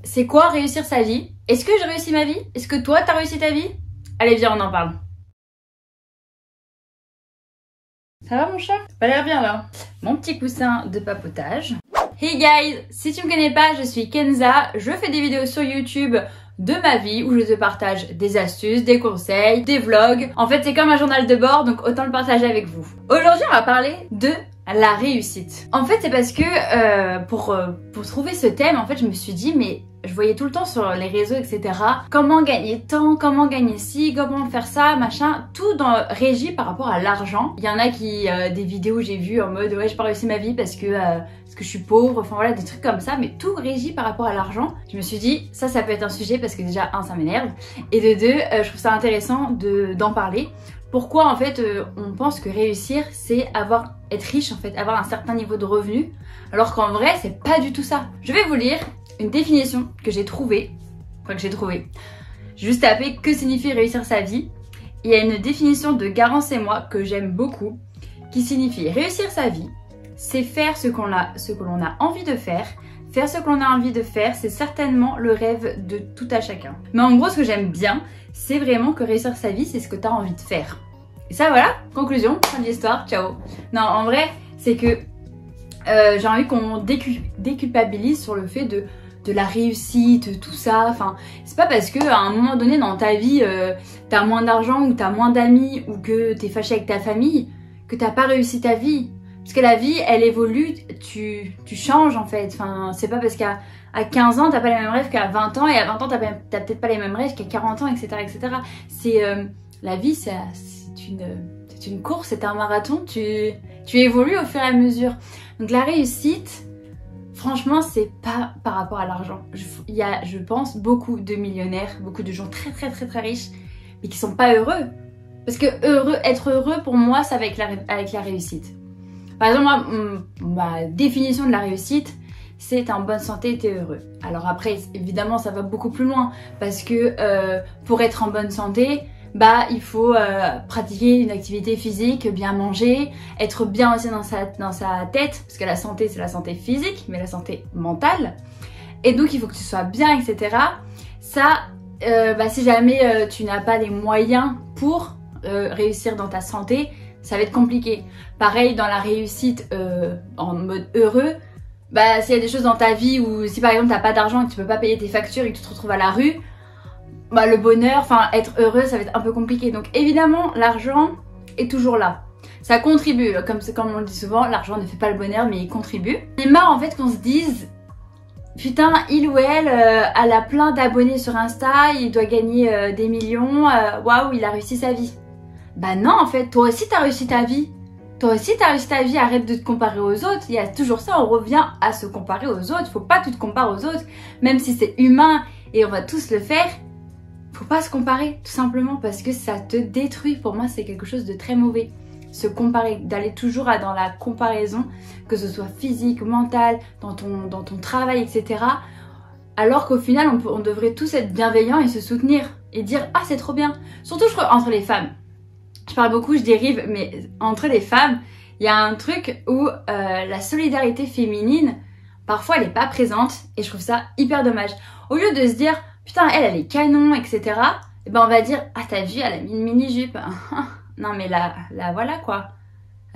c'est quoi réussir sa vie? Est-ce que j'ai réussi ma vie? Est-ce que toi t'as réussi ta vie? Allez viens, on en parle. Ça va mon chat? Ça a l'air bien là. Mon petit coussin de papotage. Hey guys, si tu me connais pas, je suis Kenza, je fais des vidéos sur YouTube de ma vie où je te partage des astuces, des conseils, des vlogs. En fait, c'est comme un journal de bord, donc autant le partager avec vous. Aujourd'hui, on va parler de la réussite. En fait, c'est parce que pour trouver ce thème, en fait, je me suis dit, mais je voyais tout le temps sur les réseaux, etc. Comment gagner tant, comment gagner ci, comment faire ça, machin. Tout régi par rapport à l'argent. Il y en a qui, des vidéos j'ai vues en mode, ouais, j'ai pas réussi ma vie parce que je suis pauvre. Enfin voilà, des trucs comme ça. Mais tout régi par rapport à l'argent. Je me suis dit, ça peut être un sujet parce que déjà, un, ça m'énerve. Et de deux, je trouve ça intéressant d'en parler. Pourquoi en fait on pense que réussir c'est être riche en fait, avoir un certain niveau de revenu, alors qu'en vrai c'est pas du tout ça. Je vais vous lire une définition que j'ai trouvée, j'ai juste tapé que signifie réussir sa vie. Il y a une définition de Garance et moi que j'aime beaucoup, qui signifie réussir sa vie, c'est faire ce que l'on a envie de faire. Faire ce que l'on a envie de faire, c'est certainement le rêve de tout à chacun. Mais en gros, ce que j'aime bien, c'est vraiment que réussir sa vie, c'est ce que tu as envie de faire. Et ça, voilà, conclusion, fin de l'histoire, ciao. Non, en vrai, c'est que j'ai envie qu'on déculpabilise sur le fait de la réussite, tout ça. Enfin, c'est pas parce que à un moment donné dans ta vie, t'as moins d'argent ou t'as moins d'amis ou que t'es fâché avec ta famille, que t'as pas réussi ta vie. Parce que la vie, elle évolue, tu changes en fait. Enfin, c'est pas parce qu'à 15 ans, t'as pas les mêmes rêves qu'à 20 ans, et à 20 ans, t'as peut-être pas les mêmes rêves qu'à 40 ans, etc. etc. C'est la vie, c'est une course, c'est un marathon, tu évolues au fur et à mesure. Donc la réussite, franchement, c'est pas par rapport à l'argent. Il y a, je pense, beaucoup de millionnaires, beaucoup de gens très très très très riches, mais qui sont pas heureux. Parce que être heureux, pour moi, ça va avec la réussite. Par exemple, moi, ma définition de la réussite, c'est en bonne santé, t'es heureux. Alors après, évidemment, ça va beaucoup plus loin. Parce que pour être en bonne santé, il faut pratiquer une activité physique, bien manger, être bien aussi dans sa tête. Parce que la santé, c'est la santé physique, mais la santé mentale. Et donc, il faut que tu sois bien, etc. Ça, si jamais tu n'as pas les moyens pour réussir dans ta santé, ça va être compliqué. Pareil dans la réussite en mode heureux, s'il y a des choses dans ta vie où si par exemple t'as pas d'argent et que tu peux pas payer tes factures et que tu te retrouves à la rue, le bonheur, être heureux, ça va être un peu compliqué. Donc évidemment l'argent est toujours là. Ça contribue, comme on le dit souvent, l'argent ne fait pas le bonheur mais il contribue. C'est marrant en fait qu'on se dise, putain, il ou elle a plein d'abonnés sur Insta, il doit gagner des millions, waouh, il a réussi sa vie. Bah non, en fait, toi aussi t'as réussi ta vie. Toi aussi t'as réussi ta vie, arrête de te comparer aux autres. Il y a toujours ça, on revient à se comparer aux autres. Faut pas que tu te compares aux autres, même si c'est humain et on va tous le faire. Faut pas se comparer, tout simplement, parce que ça te détruit. Pour moi, c'est quelque chose de très mauvais. Se comparer, d'aller toujours dans la comparaison, que ce soit physique, mentale, dans ton travail, etc. Alors qu'au final, on devrait tous être bienveillants et se soutenir et dire « Ah, c'est trop bien !» Surtout, je crois, entre les femmes. Je parle beaucoup, je dérive, mais entre les femmes, il y a un truc où la solidarité féminine, parfois elle est pas présente et je trouve ça hyper dommage. Au lieu de se dire, putain, elle est canon, etc. Et on va dire, ah t'as vu, elle a mis une mini-jupe. Non mais là voilà quoi.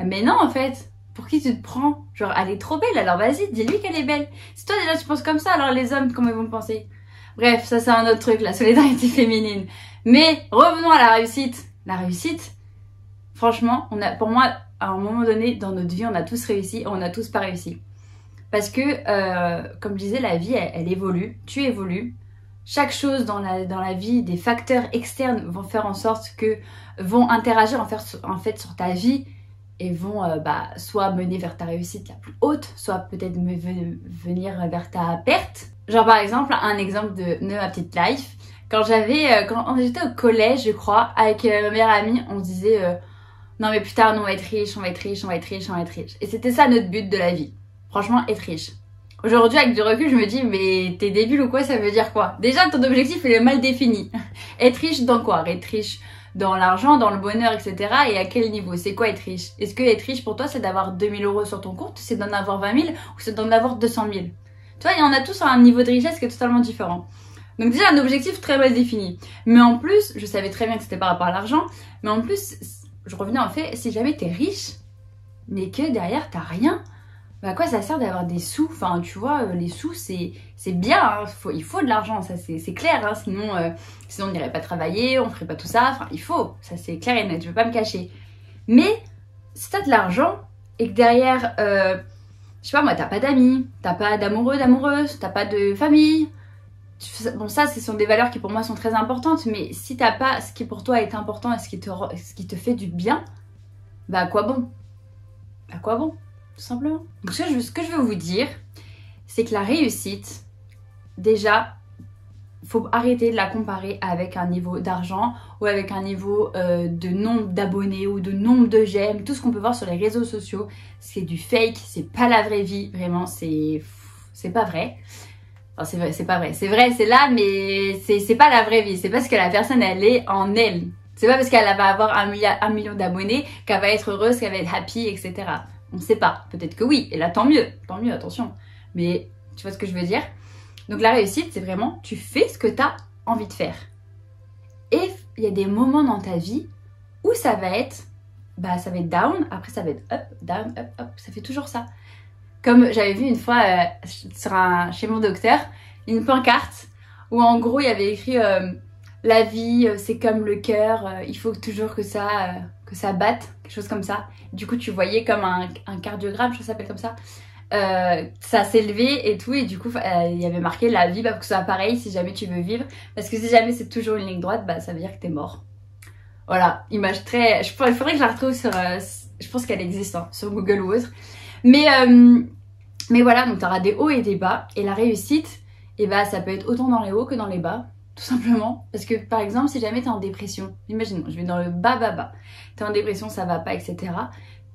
Mais non en fait, pour qui tu te prends? Genre elle est trop belle, alors vas-y, dis-lui qu'elle est belle. Si toi déjà tu penses comme ça, alors les hommes, comment ils vont penser? Bref, ça c'est un autre truc, la solidarité féminine. Mais revenons à la réussite. La réussite, franchement, pour moi, à un moment donné dans notre vie, on a tous réussi, on n'a tous pas réussi. Parce que, comme je disais, la vie, elle évolue, tu évolues. Chaque chose dans la vie, des facteurs externes vont faire en sorte que vont interagir en fait sur ta vie et vont soit mener vers ta réussite la plus haute, soit peut-être venir vers ta perte. Genre par exemple, un exemple de ma petite life. Quand j'étais au collège, je crois, avec ma meilleure amie, on se disait non mais plus tard, on va être riche, on va être riche, on va être riche, on va être riche. Et c'était ça notre but de la vie. Franchement, être riche. Aujourd'hui, avec du recul, je me dis, mais t'es débile ou quoi? Ça veut dire quoi? Déjà, ton objectif, il est mal défini. Être riche dans quoi? Être riche dans l'argent, dans le bonheur, etc. Et à quel niveau? C'est quoi être riche? Est-ce que être riche pour toi, c'est d'avoir 2000 € sur ton compte? C'est d'en avoir 20 000 ou c'est d'en avoir 200 000? Tu vois, il y en a tous un niveau de richesse qui est totalement différent. Donc déjà un objectif très mal défini. Mais en plus, je savais très bien que c'était par rapport à l'argent, mais en plus, je revenais en fait, si jamais t'es riche, mais que derrière t'as rien, bah à quoi ça sert d'avoir des sous? Enfin tu vois, les sous c'est bien, hein. Il faut de l'argent, ça c'est clair, hein. Sinon on n'irait pas travailler, on ferait pas tout ça, enfin il faut, ça c'est clair et net, je veux pas me cacher. Mais si t'as de l'argent et que derrière, je sais pas moi, t'as pas d'amis, t'as pas d'amoureux, d'amoureuse, t'as pas de famille, bon ça ce sont des valeurs qui pour moi sont très importantes, mais si t'as pas ce qui pour toi est important et ce qui te fait du bien, bah à quoi bon? À quoi bon? Tout simplement. Donc ce que je veux vous dire, c'est que la réussite, déjà, faut arrêter de la comparer avec un niveau d'argent ou avec un niveau de nombre d'abonnés ou de nombre de j'aime. Tout ce qu'on peut voir sur les réseaux sociaux, c'est du fake, c'est pas la vraie vie, vraiment, c'est pas vrai. Enfin, c'est vrai, c'est pas vrai. C'est vrai, c'est là, mais c'est pas la vraie vie. C'est parce que la personne, elle est en elle. C'est pas parce qu'elle va avoir un million d'abonnés qu'elle va être heureuse, qu'elle va être happy, etc. On sait pas. Peut-être que oui. Et là, tant mieux, attention. Mais tu vois ce que je veux dire? Donc la réussite, c'est vraiment, tu fais ce que tu as envie de faire. Et il y a des moments dans ta vie où ça va être down, après ça va être up, down, up, up. Ça fait toujours ça. Comme j'avais vu une fois chez mon docteur, une pancarte où en gros il y avait écrit la vie c'est comme le cœur, il faut toujours que ça batte, quelque chose comme ça. Du coup tu voyais comme un cardiogramme, je crois que ça s'appelle comme ça. Ça s'élevait et tout, et du coup il y avait marqué la vie, bah, que ce soit pareil si jamais tu veux vivre, parce que si jamais c'est toujours une ligne droite, bah ça veut dire que t'es mort. Voilà, image très, il faudrait que je la retrouve sur, je pense qu'elle existe hein, sur Google ou autre, mais voilà, donc t'auras des hauts et des bas, et la réussite, et bah ça peut être autant dans les hauts que dans les bas, tout simplement, parce que par exemple si jamais t'es en dépression, imaginons, je vais dans le bas, t'es en dépression, ça va pas, etc.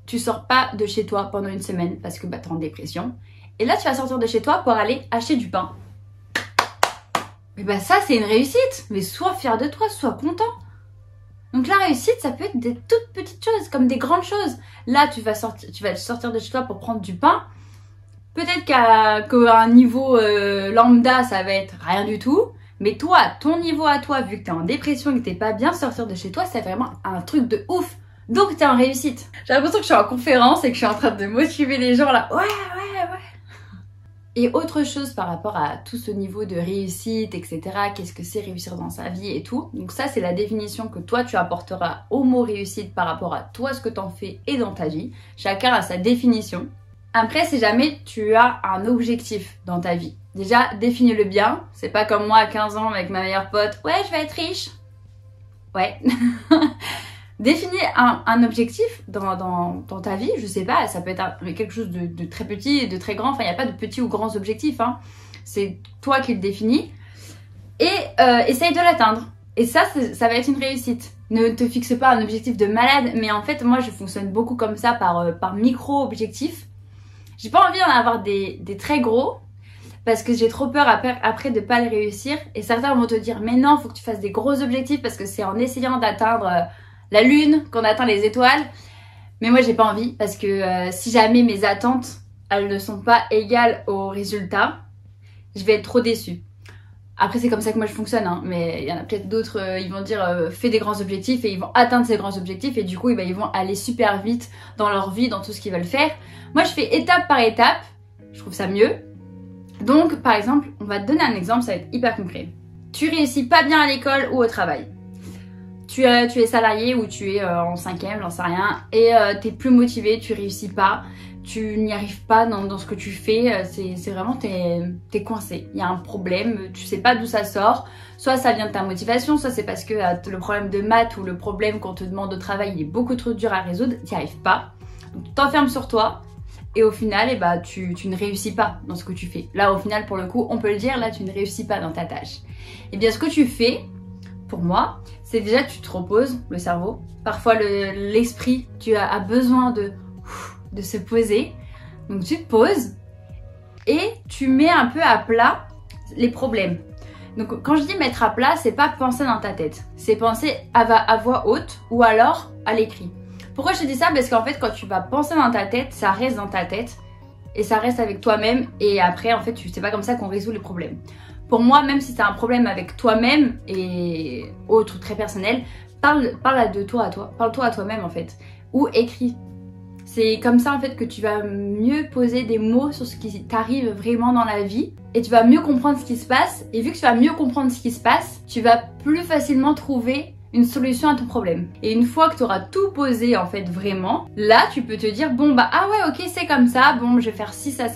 Tu sors pas de chez toi pendant une semaine parce que bah, t'es en dépression. Et là, tu vas sortir de chez toi pour aller acheter du pain. Mais bah ça, c'est une réussite. Mais sois fier de toi, sois content. Donc la réussite, ça peut être des toutes petites choses, comme des grandes choses. Là, tu vas sortir de chez toi pour prendre du pain. Peut-être qu'à un niveau lambda, ça va être rien du tout. Mais toi, ton niveau à toi, vu que t'es en dépression et que t'es pas bien, sortir de chez toi, c'est vraiment un truc de ouf. Donc t'es en réussite. J'ai l'impression que je suis en conférence et que je suis en train de motiver les gens là. Ouais. Et autre chose par rapport à tout ce niveau de réussite, etc. Qu'est-ce que c'est réussir dans sa vie et tout. Donc ça c'est la définition que toi tu apporteras au mot réussite par rapport à toi ce que t'en fais et dans ta vie. Chacun a sa définition. Après si jamais tu as un objectif dans ta vie, déjà définis-le bien. C'est pas comme moi à 15 ans avec ma meilleure pote. Ouais je vais être riche. Ouais. Définis un objectif dans ta vie, je sais pas, ça peut être quelque chose de très petit et de très grand, enfin il n'y a pas de petits ou grands objectifs, hein. C'est toi qui le définis et essaye de l'atteindre. Et ça va être une réussite. Ne te fixe pas un objectif de malade, mais en fait moi je fonctionne beaucoup comme ça par micro-objectifs. J'ai pas envie d'en avoir des très gros parce que j'ai trop peur après de pas les réussir, et certains vont te dire mais non, faut que tu fasses des gros objectifs parce que c'est en essayant d'atteindre la lune qu'on atteint les étoiles. Mais moi j'ai pas envie parce que si jamais mes attentes elles ne sont pas égales aux résultats, je vais être trop déçue. Après c'est comme ça que moi je fonctionne hein. Mais il y en a peut-être d'autres, ils vont dire fais des grands objectifs et ils vont atteindre ces grands objectifs et du coup ils vont aller super vite dans leur vie, dans tout ce qu'ils veulent faire. Moi je fais étape par étape, je trouve ça mieux. Donc par exemple, on va te donner un exemple, ça va être hyper concret. Tu réussis pas bien à l'école ou au travail. Tu es salarié ou tu es en 5e, j'en sais rien, et t'es plus motivé, tu réussis pas, tu n'y arrives pas dans ce que tu fais, c'est vraiment, t'es coincé. Il y a un problème, tu sais pas d'où ça sort, soit ça vient de ta motivation, soit c'est parce que le problème de maths ou le problème qu'on te demande au travail, il est beaucoup trop dur à résoudre, t'y arrives pas. Donc tu t'enfermes sur toi, et au final, tu ne réussis pas dans ce que tu fais. Là, au final, pour le coup, on peut le dire, là, tu ne réussis pas dans ta tâche. Et bien, ce que tu fais, pour moi, c'est déjà tu te reposes le cerveau. Parfois l'esprit, tu as besoin de se poser. Donc tu te poses et tu mets un peu à plat les problèmes. Donc quand je dis mettre à plat, c'est pas penser dans ta tête. C'est penser à voix haute ou alors à l'écrit. Pourquoi je te dis ça? Parce qu'en fait quand tu vas penser dans ta tête, ça reste dans ta tête. et ça reste avec toi-même et après en fait c'est pas comme ça qu'on résout les problèmes. Pour moi, même si t'as un problème avec toi-même et autre très personnel, parle de toi à toi, parle-toi à toi-même en fait, ou écris. C'est comme ça en fait que tu vas mieux poser des mots sur ce qui t'arrive vraiment dans la vie et tu vas mieux comprendre ce qui se passe, et vu que tu vas mieux comprendre ce qui se passe, tu vas plus facilement trouver une solution à ton problème. Et une fois que tu auras tout posé en fait vraiment, là tu peux te dire bon bah ah ouais ok c'est comme ça, bon je vais faire ci ça,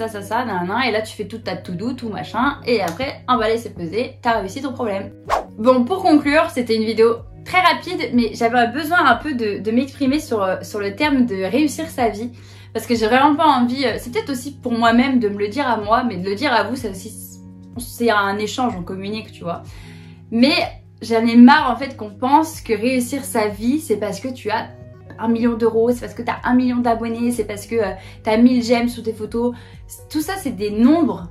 nanana, et là tu fais toute ta to-do, tout machin, et après emballé c'est pesé, t'as réussi ton problème. Bon, pour conclure, c'était une vidéo très rapide, mais j'avais besoin un peu de m'exprimer sur le terme de réussir sa vie, parce que j'ai vraiment pas envie, c'est peut-être aussi pour moi-même de me le dire à moi, mais de le dire à vous, c'est un échange, on communique, tu vois. Mais j'en ai marre en fait qu'on pense que réussir sa vie, c'est parce que tu as 1 million d'euros, c'est parce que tu as 1 million d'abonnés, c'est parce que tu as 1000 j'aime sous tes photos. Tout ça, c'est des nombres.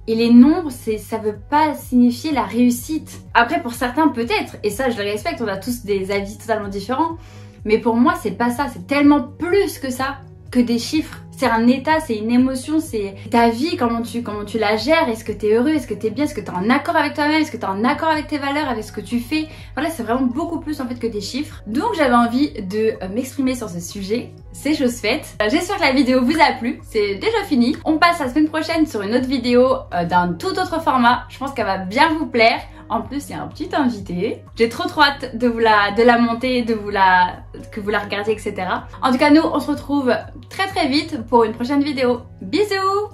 Et les nombres, ça veut pas signifier la réussite. Après, pour certains, peut-être. Et ça, je le respecte, on a tous des avis totalement différents. Mais pour moi, c'est pas ça. C'est tellement plus que ça, que des chiffres. C'est un état, c'est une émotion, c'est ta vie, comment tu la gères, est-ce que t'es heureux, est-ce que t'es bien, est-ce que t'es en accord avec toi-même, est-ce que t'es en accord avec tes valeurs, avec ce que tu fais. Voilà, c'est vraiment beaucoup plus en fait que des chiffres. Donc j'avais envie de m'exprimer sur ce sujet, c'est chose faite. J'espère que la vidéo vous a plu, c'est déjà fini. On passe la semaine prochaine sur une autre vidéo d'un tout autre format, je pense qu'elle va bien vous plaire. En plus, il y a un petit invité. J'ai trop hâte de la monter, que vous la regardiez, etc. En tout cas, nous, on se retrouve très vite pour une prochaine vidéo. Bisous!